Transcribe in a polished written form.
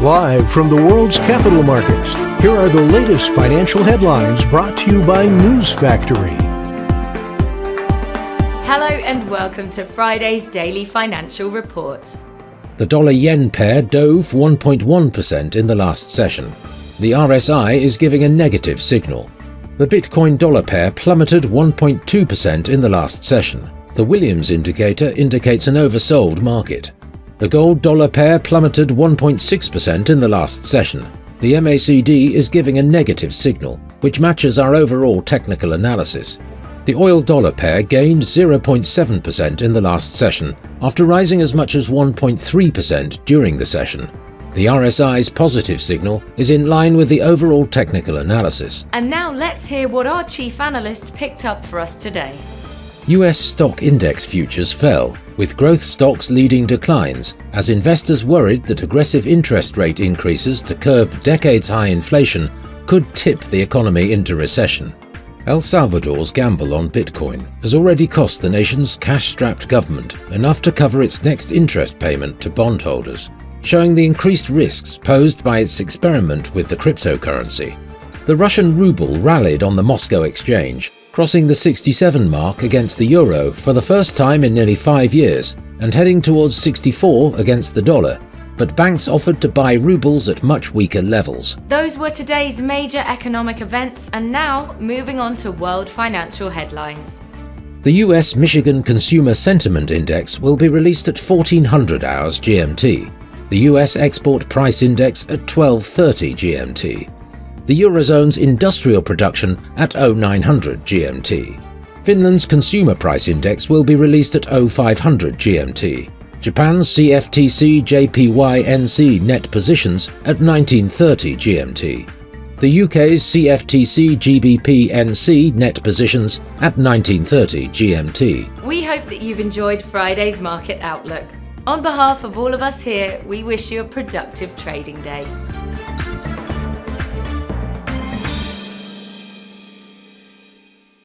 Live from the world's capital markets, here are the latest financial headlines brought to you by News Factory. Hello and welcome to Friday's Daily Financial Report. The dollar-yen pair dove 1.1% in the last session. The RSI is giving a negative signal. The Bitcoin-dollar pair plummeted 1.2% in the last session. The Williams indicator indicates an oversold market. The gold-dollar pair plummeted 1.6% in the last session. The MACD is giving a negative signal, which matches our overall technical analysis. The oil-dollar pair gained 0.7% in the last session, after rising as much as 1.3% during the session. The RSI's positive signal is in line with the overall technical analysis. And now let's hear what our chief analyst picked up for us today. US stock index futures fell, with growth stocks leading declines, as investors worried that aggressive interest rate increases to curb decades-high inflation could tip the economy into recession. El Salvador's gamble on Bitcoin has already cost the nation's cash-strapped government enough to cover its next interest payment to bondholders, showing the increased risks posed by its experiment with the cryptocurrency. The Russian ruble rallied on the Moscow exchange, crossing the 67 mark against the euro for the first time in nearly 5 years and heading towards 64 against the dollar, but banks offered to buy rubles at much weaker levels. Those were today's major economic events, and now moving on to world financial headlines. The US Michigan Consumer Sentiment Index will be released at 1400 hours GMT, the US Export Price Index at 1230 GMT. The Eurozone's industrial production at 0900 GMT. Finland's Consumer Price Index will be released at 0500 GMT. Japan's CFTC JPY-NC net positions at 1930 GMT. The UK's CFTC GBP-NC net positions at 1930 GMT. We hope that you've enjoyed Friday's Market Outlook. On behalf of all of us here, we wish you a productive trading day.